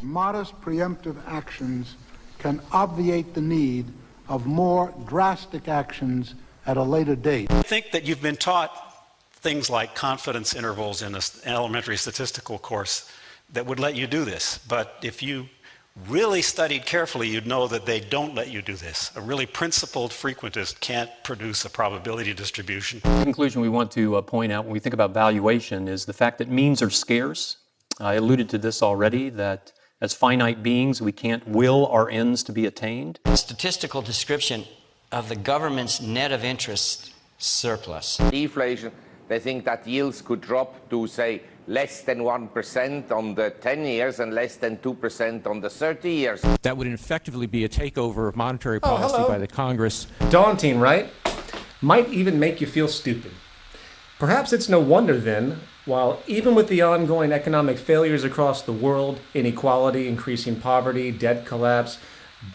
Modest preemptive actions can obviate the need of more drastic actions at a later date. I think that you've been taught things like confidence intervals in an elementary statistical course that would let you do this. But if you really studied carefully, you'd know that they don't let you do this. A really principled frequentist can't produce a probability distribution. The conclusion we want to point out when we think about valuation is the fact that means are scarce. I alluded to this already, that as finite beings, we can't will our ends to be attained. Statistical description of the government's net of interest surplus. Deflation, they think that yields could drop to, say, less than 1% on the 10 years and less than 2% on the 30 years. That would effectively be a takeover of monetary policy by the Congress. Daunting, right? Might even make you feel stupid. Perhaps it's no wonder then, while even with the ongoing economic failures across the world, inequality, increasing poverty, debt collapse,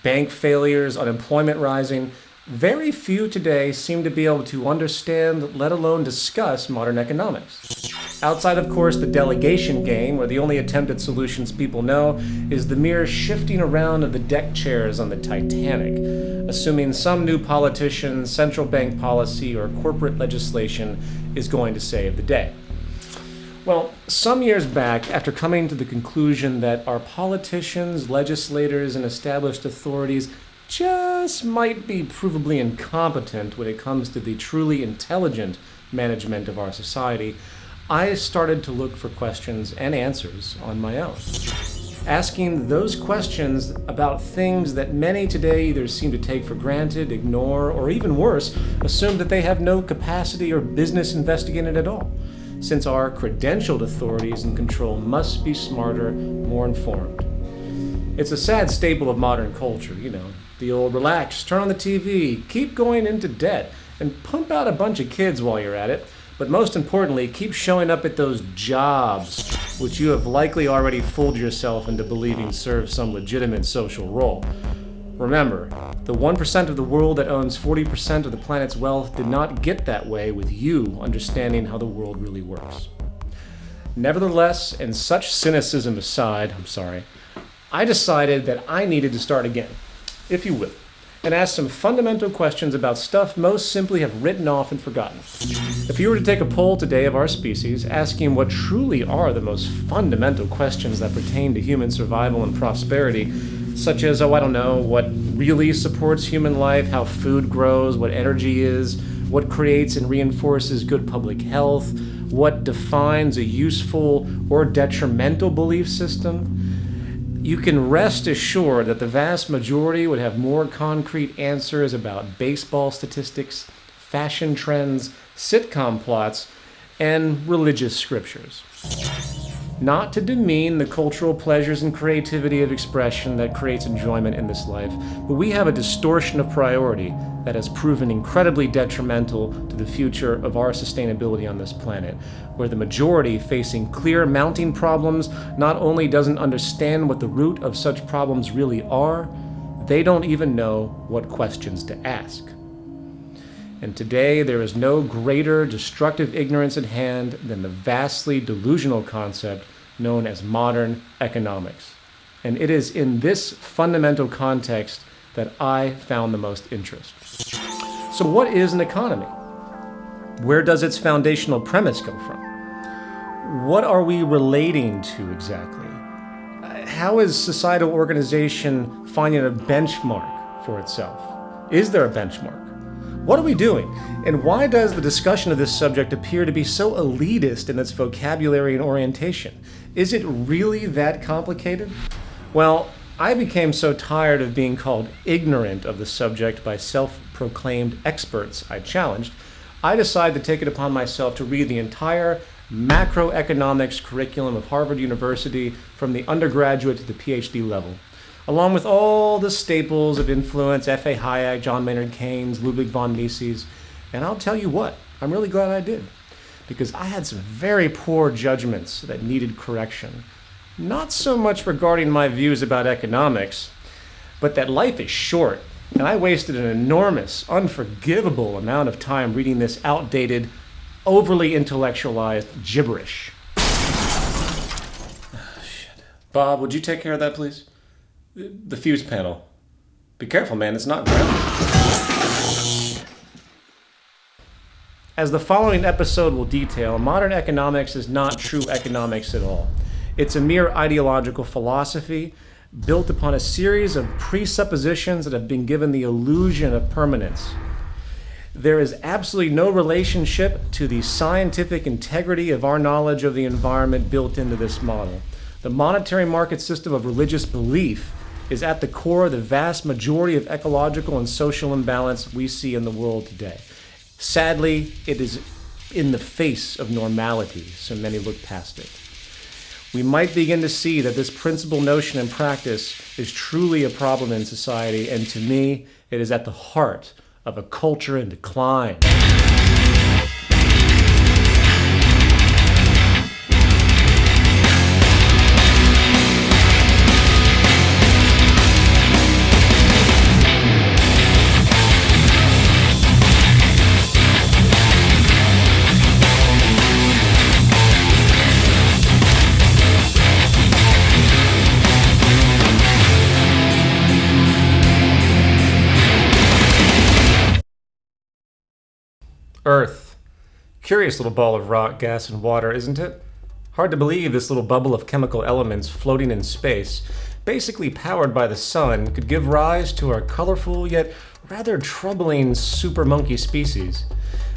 bank failures, unemployment rising, very few today seem to be able to understand, let alone discuss, modern economics. Outside, of course, the delegation game, where the only attempt at solutions people know is the mere shifting around of the deck chairs on the Titanic, assuming some new politician, central bank policy, or corporate legislation is going to save the day. Well, some years back, after coming to the conclusion that our politicians, legislators, and established authorities just might be provably incompetent when it comes to the truly intelligent management of our society, I started to look for questions and answers on my own. Asking those questions about things that many today either seem to take for granted, ignore, or even worse, assume that they have no capacity or business investigating at all, since our credentialed authorities in control must be smarter, more informed. It's a sad staple of modern culture, the old relax, turn on the TV, keep going into debt, and pump out a bunch of kids while you're at it. But most importantly, keep showing up at those jobs, which you have likely already fooled yourself into believing serve some legitimate social role. Remember, the 1% of the world that owns 40% of the planet's wealth did not get that way with you understanding how the world really works. Nevertheless, and such cynicism aside, I decided that I needed to start again, if you will, and ask some fundamental questions about stuff most simply have written off and forgotten. If you were to take a poll today of our species, asking what truly are the most fundamental questions that pertain to human survival and prosperity, such as, what really supports human life, how food grows, what energy is, what creates and reinforces good public health, what defines a useful or detrimental belief system, you can rest assured that the vast majority would have more concrete answers about baseball statistics, fashion trends, sitcom plots, and religious scriptures. Not to demean the cultural pleasures and creativity of expression that creates enjoyment in this life, but we have a distortion of priority that has proven incredibly detrimental to the future of our sustainability on this planet, where the majority facing clear mounting problems not only doesn't understand what the root of such problems really are, they don't even know what questions to ask. And today there is no greater destructive ignorance at hand than the vastly delusional concept known as modern economics. And it is in this fundamental context that I found the most interest. So what is an economy? Where does its foundational premise come from? What are we relating to exactly? How is societal organization finding a benchmark for itself? Is there a benchmark? What are we doing? And why does the discussion of this subject appear to be so elitist in its vocabulary and orientation? Is it really that complicated? Well, I became so tired of being called ignorant of the subject by self-proclaimed experts I challenged, I decided to take it upon myself to read the entire macroeconomics curriculum of Harvard University from the undergraduate to the PhD level, along with all the staples of influence, F.A. Hayek, John Maynard Keynes, Ludwig von Mises. And I'll tell you what, I'm really glad I did, because I had some very poor judgments that needed correction. Not so much regarding my views about economics, but that life is short, and I wasted an enormous, unforgivable amount of time reading this outdated, overly intellectualized gibberish. Bob, would you take care of that, please? The fuse panel. Be careful, man, it's not grounded. As the following episode will detail, modern economics is not true economics at all. It's a mere ideological philosophy built upon a series of presuppositions that have been given the illusion of permanence. There is absolutely no relationship to the scientific integrity of our knowledge of the environment built into this model. The monetary market system of religious belief is at the core of the vast majority of ecological and social imbalance we see in the world today. Sadly, it is in the face of normality, so many look past it. We might begin to see that this principal notion and practice is truly a problem in society, and to me, it is at the heart of a culture in decline. Earth. Curious little ball of rock, gas, and water, isn't it? Hard to believe this little bubble of chemical elements floating in space, basically powered by the sun, could give rise to our colorful yet rather troubling super monkey species.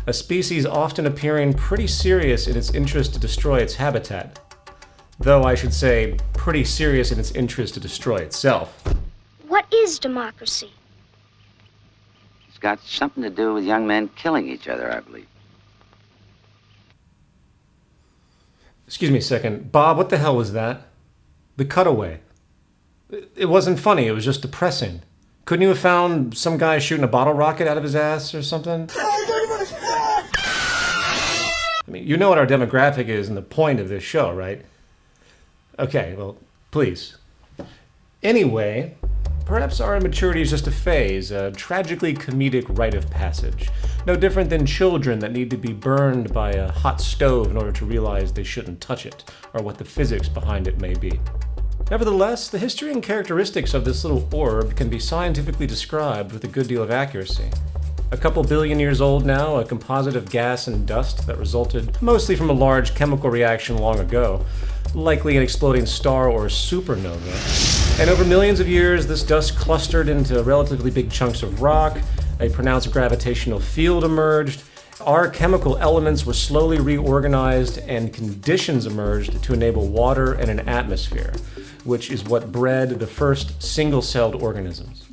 A species often appearing pretty serious in its interest to destroy its habitat. Though I should say, pretty serious in its interest to destroy itself. What is democracy? It's got something to do with young men killing each other, I believe. Excuse me a second. Bob, what the hell was that? The cutaway. It wasn't funny, it was just depressing. Couldn't you have found some guy shooting a bottle rocket out of his ass or something? I mean, you know what our demographic is and the point of this show, right? Okay, well, please. Anyway, perhaps our immaturity is just a phase, a tragically comedic rite of passage. No different than children that need to be burned by a hot stove in order to realize they shouldn't touch it, or what the physics behind it may be. Nevertheless, the history and characteristics of this little orb can be scientifically described with a good deal of accuracy. A couple billion years old now, a composite of gas and dust that resulted mostly from a large chemical reaction long ago, likely an exploding star or supernova. And over millions of years, this dust clustered into relatively big chunks of rock, a pronounced gravitational field emerged, our chemical elements were slowly reorganized, and conditions emerged to enable water and an atmosphere, which is what bred the first single-celled organisms.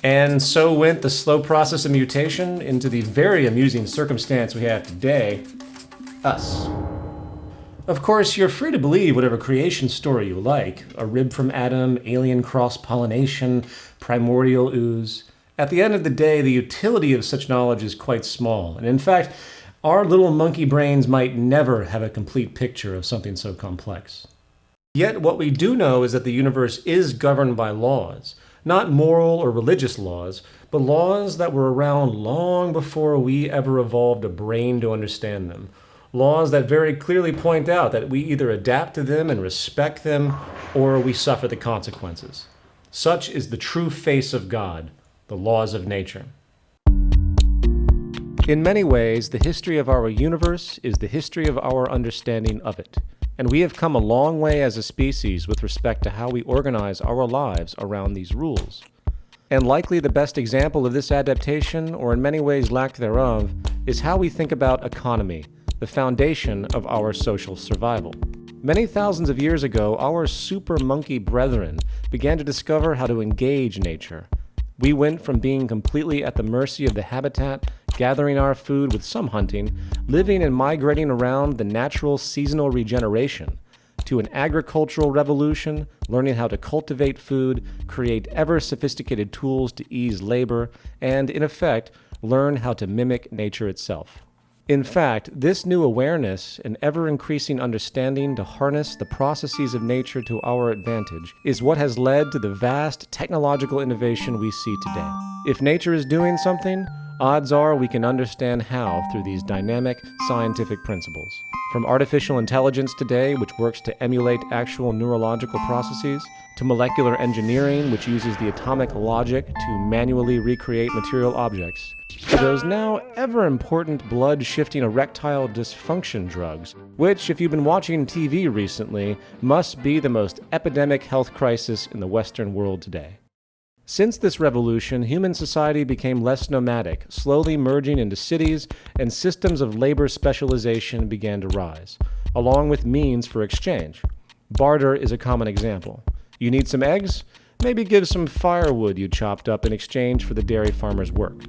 And so went the slow process of mutation into the very amusing circumstance we have today, us. Of course, you're free to believe whatever creation story you like, a rib from Adam, alien cross-pollination, primordial ooze. At the end of the day, the utility of such knowledge is quite small, and in fact, our little monkey brains might never have a complete picture of something so complex. Yet what we do know is that the universe is governed by laws, not moral or religious laws, but laws that were around long before we ever evolved a brain to understand them. Laws that very clearly point out that we either adapt to them and respect them, or we suffer the consequences. Such is the true face of God, the laws of nature. In many ways, the history of our universe is the history of our understanding of it. And we have come a long way as a species with respect to how we organize our lives around these rules. And likely the best example of this adaptation, or in many ways lack thereof, is how we think about economy, the foundation of our social survival. Many thousands of years ago, our super monkey brethren began to discover how to engage nature. We went from being completely at the mercy of the habitat, gathering our food with some hunting, living and migrating around the natural seasonal regeneration, to an agricultural revolution, learning how to cultivate food, create ever-sophisticated tools to ease labor, and, in effect, learn how to mimic nature itself. In fact, this new awareness and ever-increasing understanding to harness the processes of nature to our advantage is what has led to the vast technological innovation we see today. If nature is doing something, odds are we can understand how through these dynamic scientific principles. From artificial intelligence today, which works to emulate actual neurological processes, to molecular engineering, which uses the atomic logic to manually recreate material objects, to those now ever-important blood-shifting erectile dysfunction drugs, which, if you've been watching TV recently, must be the most epidemic health crisis in the Western world today. Since this revolution, human society became less nomadic, slowly merging into cities, and systems of labor specialization began to rise, along with means for exchange. Barter is a common example. You need some eggs? Maybe give some firewood you chopped up in exchange for the dairy farmer's work.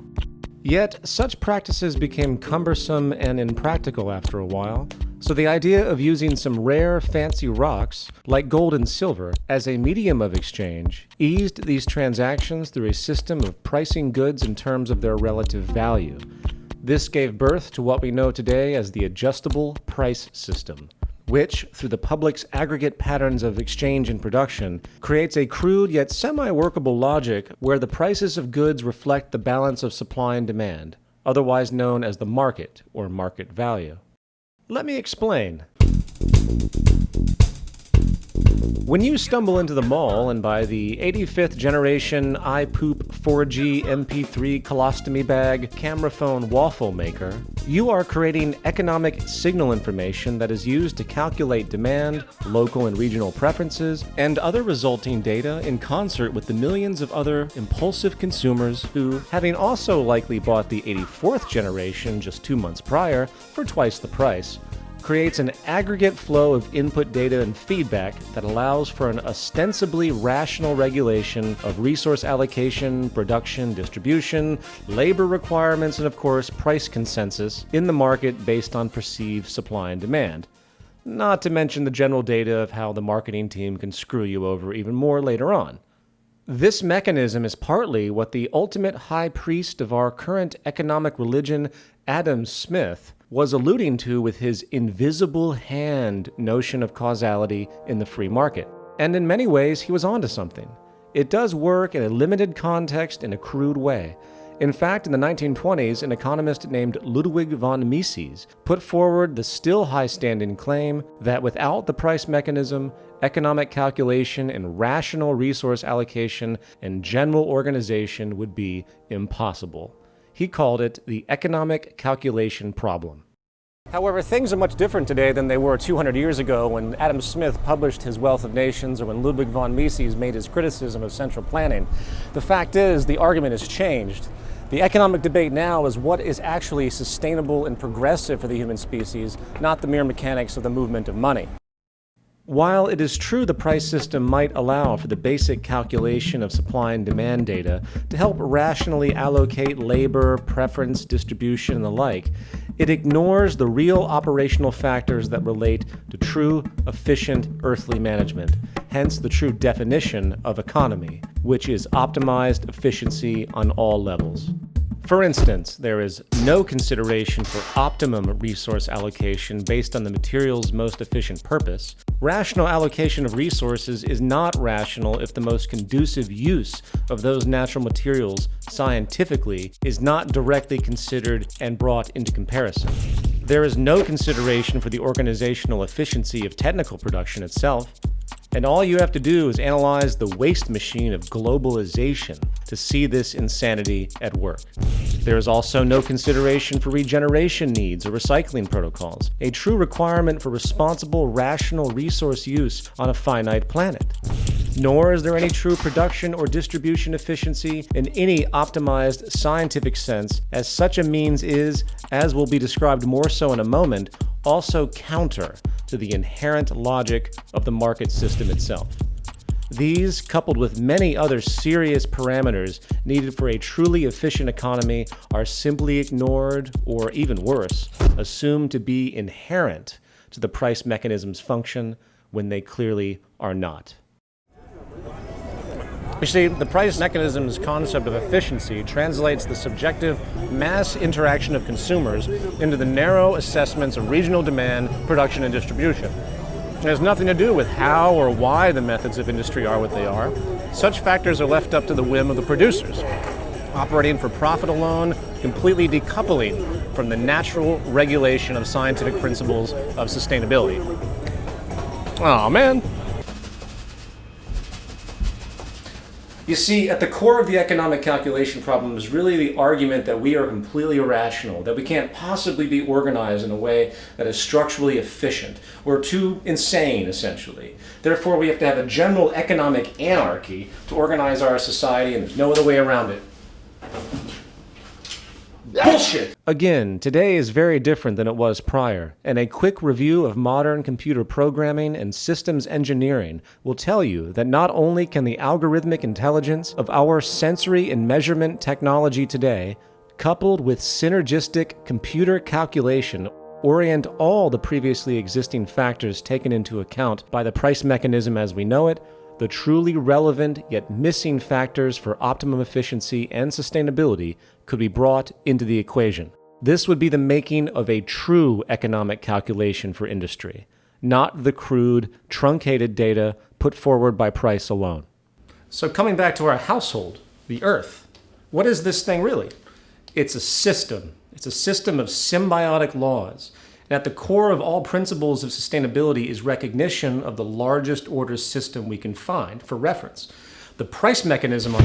Yet, such practices became cumbersome and impractical after a while, so the idea of using some rare, fancy rocks, like gold and silver, as a medium of exchange eased these transactions through a system of pricing goods in terms of their relative value. This gave birth to what we know today as the adjustable price system, which, through the public's aggregate patterns of exchange and production, creates a crude yet semi-workable logic where the prices of goods reflect the balance of supply and demand, otherwise known as the market or market value. Let me explain. When you stumble into the mall and buy the 85th generation iPoop 4G MP3 colostomy bag camera phone waffle maker, you are creating economic signal information that is used to calculate demand, local and regional preferences, and other resulting data in concert with the millions of other impulsive consumers who, having also likely bought the 84th generation just 2 months prior for twice the price, creates an aggregate flow of input data and feedback that allows for an ostensibly rational regulation of resource allocation, production, distribution, labor requirements, and of course, price consensus in the market based on perceived supply and demand. Not to mention the general data of how the marketing team can screw you over even more later on. This mechanism is partly what the ultimate high priest of our current economic religion, Adam Smith, was alluding to with his invisible hand notion of causality in the free market. And in many ways, he was onto something. It does work in a limited context in a crude way. In fact, in the 1920s, an economist named Ludwig von Mises put forward the still high-standing claim that without the price mechanism, economic calculation and rational resource allocation and general organization would be impossible. He called it the economic calculation problem. However, things are much different today than they were 200 years ago when Adam Smith published his Wealth of Nations or when Ludwig von Mises made his criticism of central planning. The fact is, the argument has changed. The economic debate now is what is actually sustainable and progressive for the human species, not the mere mechanics of the movement of money. While it is true the price system might allow for the basic calculation of supply and demand data to help rationally allocate labor, preference, distribution, and the like, it ignores the real operational factors that relate to true, efficient, earthly management, hence the true definition of economy, which is optimized efficiency on all levels. For instance, there is no consideration for optimum resource allocation based on the material's most efficient purpose. Rational allocation of resources is not rational if the most conducive use of those natural materials scientifically is not directly considered and brought into comparison. There is no consideration for the organizational efficiency of technical production itself. And all you have to do is analyze the waste machine of globalization to see this insanity at work. There is also no consideration for regeneration needs or recycling protocols, a true requirement for responsible, rational resource use on a finite planet. Nor is there any true production or distribution efficiency in any optimized scientific sense, as such a means is, as will be described more so in a moment, also counter to the inherent logic of the market system itself. These, coupled with many other serious parameters needed for a truly efficient economy, are simply ignored, or even worse, assumed to be inherent to the price mechanism's function when they clearly are not. You see, the price mechanism's concept of efficiency translates the subjective mass interaction of consumers into the narrow assessments of regional demand, production, and distribution. It has nothing to do with how or why the methods of industry are what they are. Such factors are left up to the whim of the producers, operating for profit alone, completely decoupling from the natural regulation of scientific principles of sustainability. Oh man. You see, at the core of the economic calculation problem is really the argument that we are completely irrational, that we can't possibly be organized in a way that is structurally efficient. We're too insane, essentially. Therefore, we have to have a general economic anarchy to organize our society, and there's no other way around it. Bullshit! Again, today is very different than it was prior, and a quick review of modern computer programming and systems engineering will tell you that not only can the algorithmic intelligence of our sensory and measurement technology today, coupled with synergistic computer calculation, orient all the previously existing factors taken into account by the price mechanism as we know it, the truly relevant yet missing factors for optimum efficiency and sustainability could be brought into the equation. This would be the making of a true economic calculation for industry, not the crude, truncated data put forward by price alone. So coming back to our household, the Earth, what is this thing really? It's a system. It's a system of symbiotic laws. And at the core of all principles of sustainability is recognition of the largest order system we can find for reference. The price mechanism on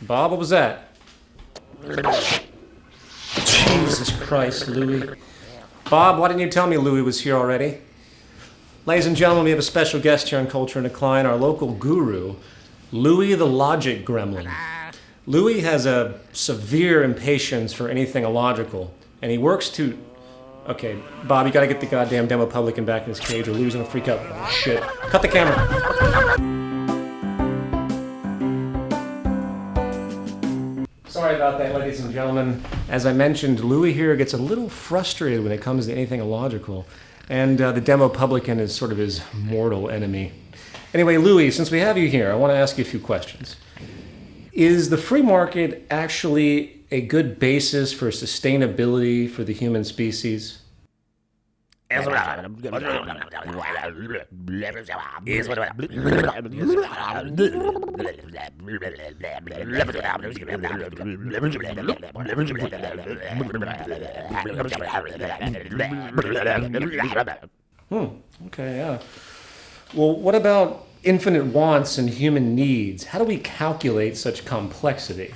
Bob, what was that? Jesus Christ, Louis. Bob, why didn't you tell me Louis was here already? Ladies and gentlemen, we have a special guest here on Culture and Decline, our local guru, Louis the Logic Gremlin. Louis has a severe impatience for anything illogical, and he works to... Okay, Bob, you gotta get the goddamn demo publican back in his cage or Louis gonna freak out. Oh, shit. Cut the camera. Sorry about that, ladies and gentlemen. As I mentioned, Louis here gets a little frustrated when it comes to anything illogical, and the demo publican is sort of his mortal enemy. Anyway, Louis, since we have you here, I want to ask you a few questions. Is the free market actually a good basis for sustainability for the human species? Okay, yeah. Well, what about infinite wants and human needs? How do we calculate such complexity?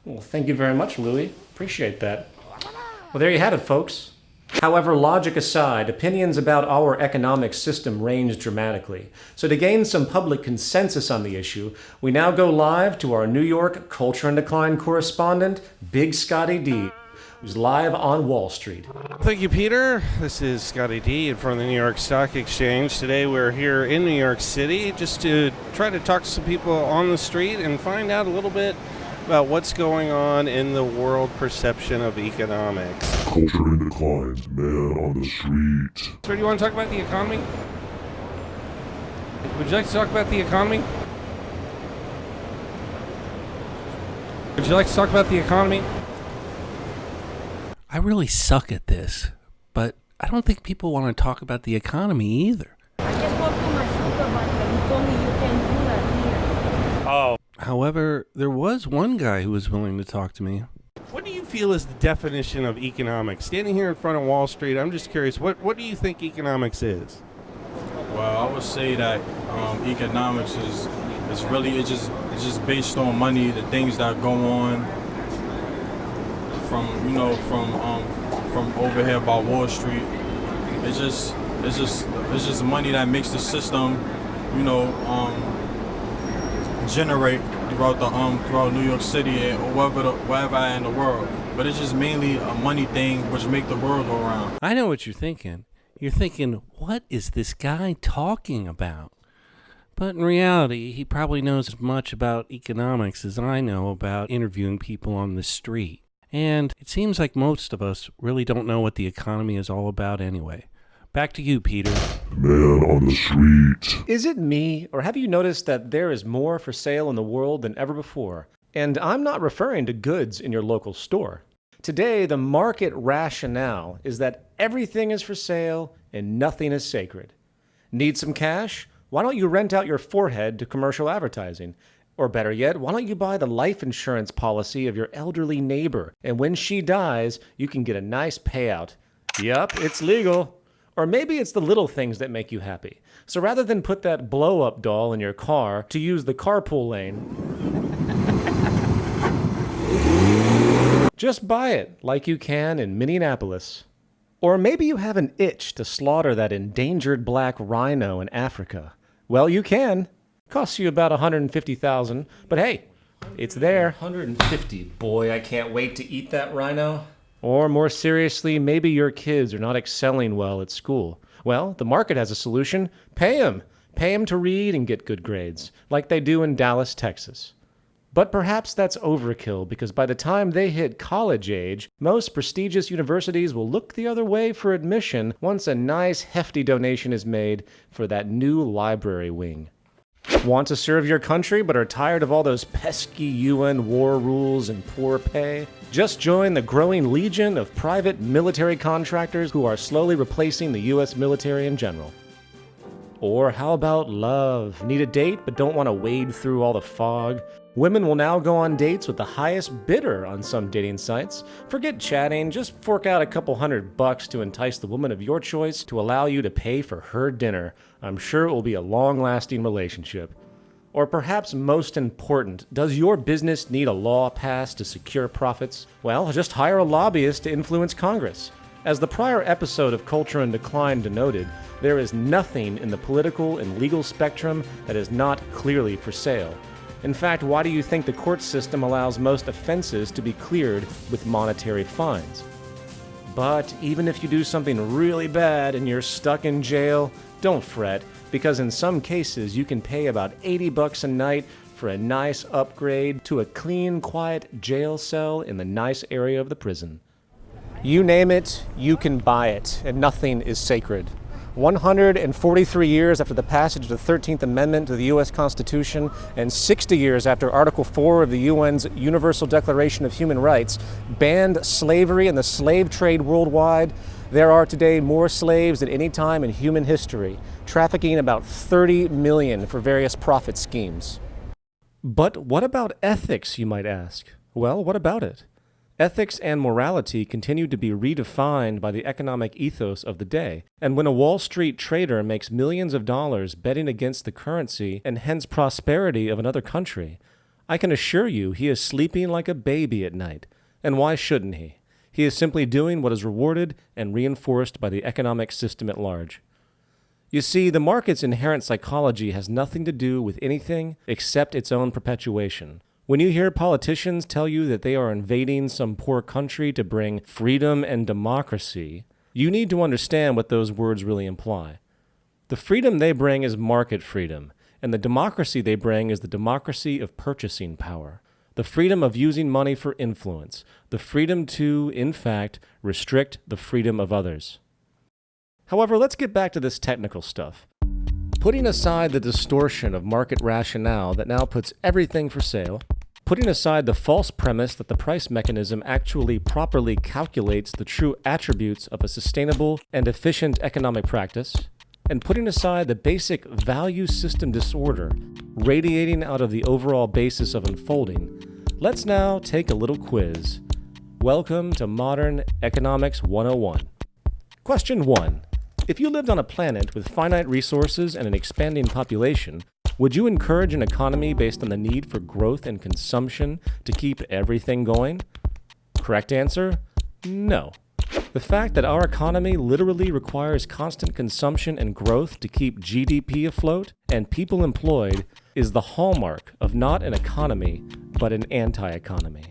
Well, thank you very much, Louis. Appreciate that. Well, there you have it, folks. However, logic aside, opinions about our economic system range dramatically. So to gain some public consensus on the issue, we now go live to our New York Culture and Decline correspondent, Big Scotty D, who's live on Wall Street. Thank you, Peter. This is Scotty D in front of the New York Stock Exchange. Today we're here in New York City just to try to talk to some people on the street and find out a little bit about what's going on in the world perception of economics. Culture and Declines, man on the street. Sir, do you want to talk about the economy? Would you like to talk about the economy? Would you like to talk about the economy? I really suck at this, but I don't think people want to talk about the economy either. I just walked to my supermarket. He told me you can't do that here. Oh. However, there was one guy who was willing to talk to me. What do you feel is the definition of economics? Standing here in front of Wall Street, I'm just curious, what do you think economics is? Well, I would say that economics is it's just based on money, the things that go on from over here by Wall Street. It's just money that makes the system, generate throughout New York City or wherever in the world. But it's just mainly a money thing which make the world go around. I know what you're thinking. You're thinking, what is this guy talking about? But in reality, he probably knows as much about economics as I know about interviewing people on the street. And it seems like most of us really don't know what the economy is all about anyway. Back to you, Peter. Man on the street. Is it me, or have you noticed that there is more for sale in the world than ever before? And I'm not referring to goods in your local store. Today, the market rationale is that everything is for sale and nothing is sacred. Need some cash? Why don't you rent out your forehead to commercial advertising? Or better yet, why don't you buy the life insurance policy of your elderly neighbor, and when she dies, you can get a nice payout. Yup, it's legal. Or maybe it's the little things that make you happy. So rather than put that blow-up doll in your car to use the carpool lane, just buy it like you can in Minneapolis. Or maybe you have an itch to slaughter that endangered black rhino in Africa. Well, you can. Costs you about $150,000, but hey, it's there. $150, boy, I can't wait to eat that rhino. Or more seriously, maybe your kids are not excelling well at school. Well, the market has a solution. Pay them. Pay them to read and get good grades, like they do in Dallas, Texas. But perhaps that's overkill, because by the time they hit college age, most prestigious universities will look the other way for admission once a nice hefty donation is made for that new library wing. Want to serve your country but are tired of all those pesky UN war rules and poor pay? Just join the growing legion of private military contractors who are slowly replacing the US military in general. Or how about love? Need a date but don't want to wade through all the fog? Women will now go on dates with the highest bidder on some dating sites. Forget chatting, just fork out a couple $100 to entice the woman of your choice to allow you to pay for her dinner. I'm sure it will be a long-lasting relationship. Or perhaps most important, does your business need a law passed to secure profits? Well, just hire a lobbyist to influence Congress. As the prior episode of Culture in Decline denoted, there is nothing in the political and legal spectrum that is not clearly for sale. In fact, why do you think the court system allows most offenses to be cleared with monetary fines? But even if you do something really bad and you're stuck in jail, don't fret, because in some cases you can pay about $80 a night for a nice upgrade to a clean, quiet jail cell in the nice area of the prison. You name it, you can buy it, and nothing is sacred. 143 years after the passage of the 13th Amendment to the U.S. Constitution and 60 years after Article 4 of the UN's Universal Declaration of Human Rights banned slavery and the slave trade worldwide, there are today more slaves than any time in human history, trafficking about 30 million for various profit schemes. But what about ethics, you might ask? Well, what about it? Ethics and morality continue to be redefined by the economic ethos of the day, and when a Wall Street trader makes millions of dollars betting against the currency and hence prosperity of another country, I can assure you he is sleeping like a baby at night. And why shouldn't he? He is simply doing what is rewarded and reinforced by the economic system at large. You see, the market's inherent psychology has nothing to do with anything except its own perpetuation. When you hear politicians tell you that they are invading some poor country to bring freedom and democracy, you need to understand what those words really imply. The freedom they bring is market freedom, and the democracy they bring is the democracy of purchasing power, the freedom of using money for influence, the freedom to, in fact, restrict the freedom of others. However, let's get back to this technical stuff. Putting aside the distortion of market rationale that now puts everything for sale, putting aside the false premise that the price mechanism actually properly calculates the true attributes of a sustainable and efficient economic practice, and putting aside the basic value system disorder radiating out of the overall basis of unfolding, let's now take a little quiz. Welcome to Modern Economics 101. Question 1. If you lived on a planet with finite resources and an expanding population, Would you encourage an economy based on the need for growth and consumption to keep everything going? Correct answer? No. The fact that our economy literally requires constant consumption and growth to keep GDP afloat and people employed is the hallmark of not an economy, but an anti-economy.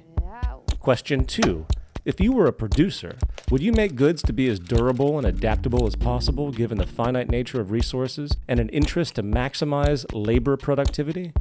Question 2. If you were a producer, would you make goods to be as durable and adaptable as possible given the finite nature of resources and an interest to maximize labor productivity?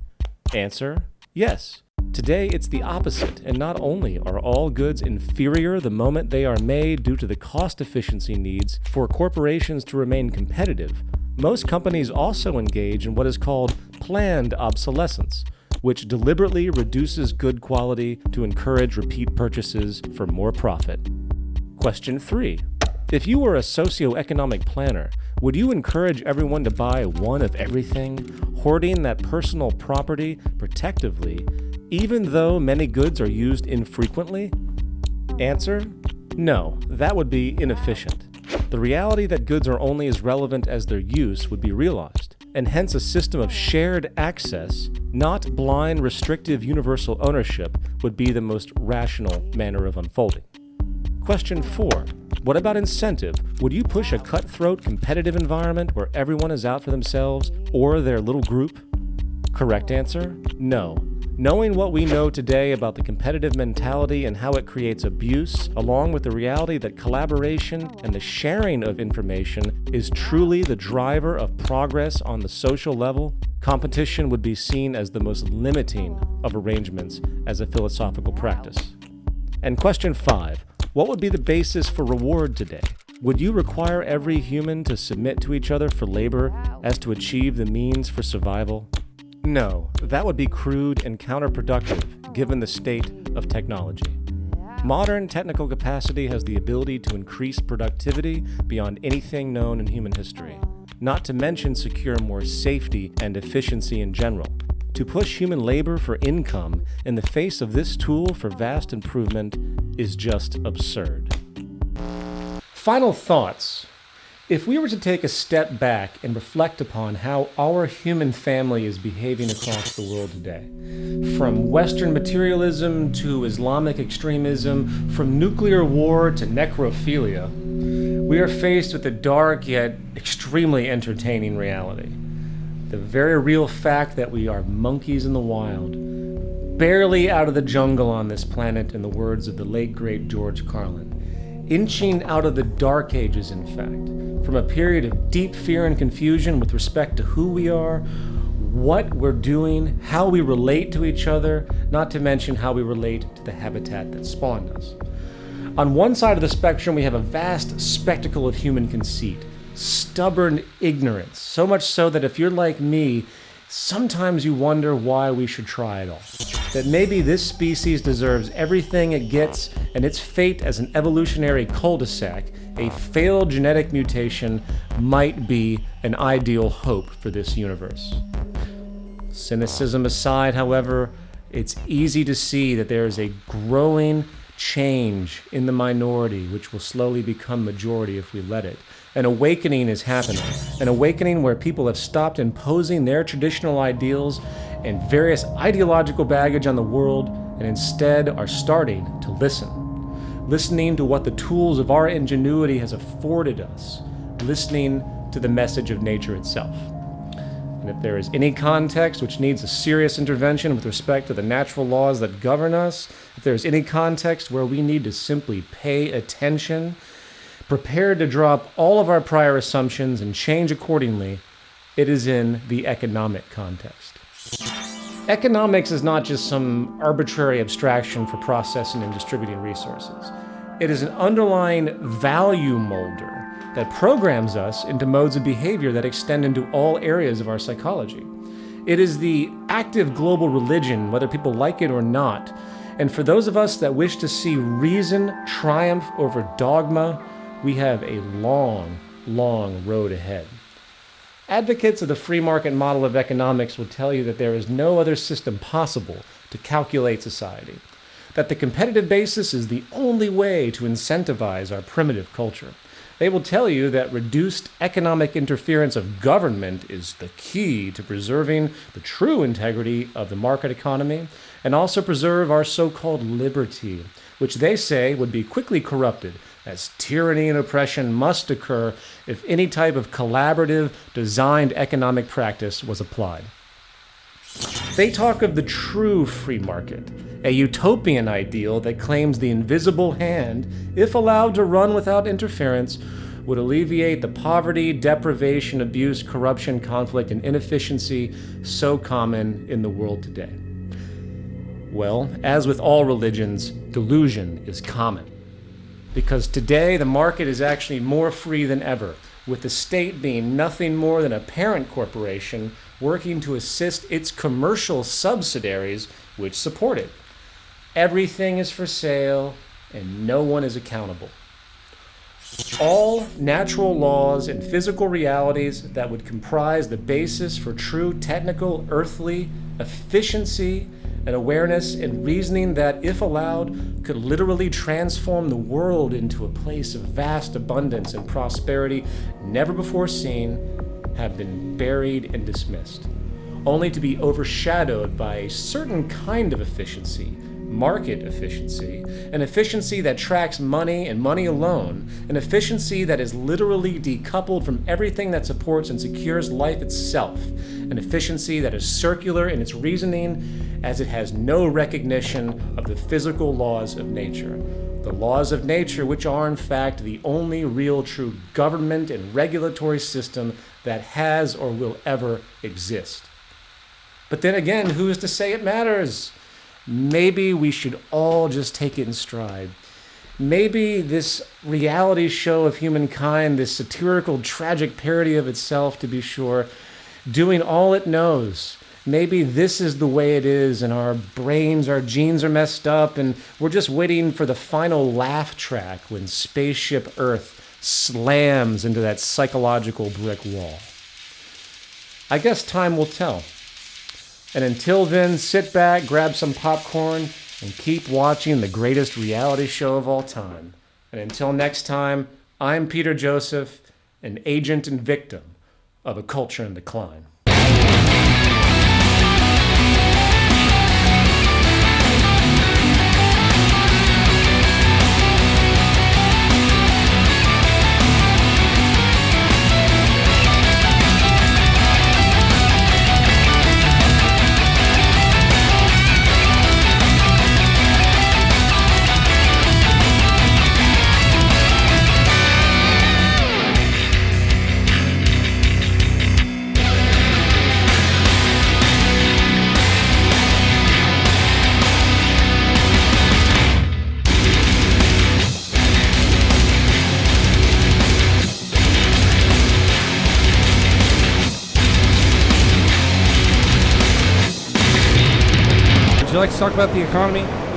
Answer: yes. Today, it's the opposite, and not only are all goods inferior the moment they are made due to the cost efficiency needs for corporations to remain competitive, most companies also engage in what is called planned obsolescence, which deliberately reduces good quality to encourage repeat purchases for more profit. Question 3. If you were a socioeconomic planner, would you encourage everyone to buy one of everything, hoarding that personal property protectively, even though many goods are used infrequently? Answer: no, that would be inefficient. The reality that goods are only as relevant as their use would be realized, and hence a system of shared access, not blind restrictive universal ownership, would be the most rational manner of unfolding. Question 4. What about incentive? Would you push a cutthroat competitive environment where everyone is out for themselves or their little group? Correct answer: no. Knowing what we know today about the competitive mentality and how it creates abuse, along with the reality that collaboration and the sharing of information is truly the driver of progress on the social level, competition would be seen as the most limiting of arrangements as a philosophical practice. And question 5. What would be the basis for reward today? Would you require every human to submit to each other for labor as to achieve the means for survival? No, that would be crude and counterproductive given the state of technology. Modern technical capacity has the ability to increase productivity beyond anything known in human history, not to mention secure more safety and efficiency in general. To push human labor for income in the face of this tool for vast improvement is just absurd. Final thoughts. If we were to take a step back and reflect upon how our human family is behaving across the world today, from Western materialism to Islamic extremism, from nuclear war to necrophilia, we are faced with a dark yet extremely entertaining reality. The very real fact that we are monkeys in the wild, barely out of the jungle on this planet, in the words of the late great George Carlin, inching out of the dark ages, in fact, from a period of deep fear and confusion with respect to who we are, what we're doing, how we relate to each other, not to mention how we relate to the habitat that spawned us. On one side of the spectrum, we have a vast spectacle of human conceit, stubborn ignorance, so much so that if you're like me, sometimes you wonder why we should try at all. That maybe this species deserves everything it gets, and its fate as an evolutionary cul-de-sac, a failed genetic mutation, might be an ideal hope for this universe. Cynicism aside, however, it's easy to see that there is a growing change in the minority, which will slowly become majority if we let it. An awakening is happening, an awakening where people have stopped imposing their traditional ideals and various ideological baggage on the world, and instead are starting to listening to what the tools of our ingenuity has afforded us, listening to the message of nature itself. And if there is any context which needs a serious intervention with respect to the natural laws that govern us, if there is any context where we need to simply pay attention, prepared to drop all of our prior assumptions and change accordingly, it is in the economic context. Economics is not just some arbitrary abstraction for processing and distributing resources. It is an underlying value molder that programs us into modes of behavior that extend into all areas of our psychology. It is the active global religion, whether people like it or not. And for those of us that wish to see reason triumph over dogma, we have a long, long road ahead. Advocates of the free market model of economics will tell you that there is no other system possible to calculate society, that the competitive basis is the only way to incentivize our primitive culture, They will tell you that reduced economic interference of government is the key to preserving the true integrity of the market economy and also preserve our so-called liberty, which they say would be quickly corrupted, as tyranny and oppression must occur if any type of collaborative, designed economic practice was applied. They talk of the true free market, a utopian ideal that claims the invisible hand, if allowed to run without interference, would alleviate the poverty, deprivation, abuse, corruption, conflict, and inefficiency so common in the world today. Well, as with all religions, delusion is common. Because today the market is actually more free than ever, with the state being nothing more than a parent corporation working to assist its commercial subsidiaries which support it. Everything is for sale and no one is accountable. All natural laws and physical realities that would comprise the basis for true technical, earthly efficiency and awareness and reasoning that, if allowed, could literally transform the world into a place of vast abundance and prosperity never before seen, have been buried and dismissed, only to be overshadowed by a certain kind of efficiency, market efficiency, an efficiency that tracks money and money alone, an efficiency that is literally decoupled from everything that supports and secures life itself, an efficiency that is circular in its reasoning as it has no recognition of the physical laws of nature. The laws of nature, which are in fact the only real true government and regulatory system that has or will ever exist. But then again, who is to say it matters? Maybe we should all just take it in stride. Maybe this reality show of humankind, this satirical, tragic parody of itself, to be sure, doing all it knows, maybe this is the way it is, and our brains, our genes are messed up, and we're just waiting for the final laugh track when Spaceship Earth slams into that psychological brick wall. I guess time will tell. And until then, sit back, grab some popcorn, and keep watching the greatest reality show of all time. And until next time, I'm Peter Joseph, an agent and victim of a culture in decline. Would you like to talk about the economy?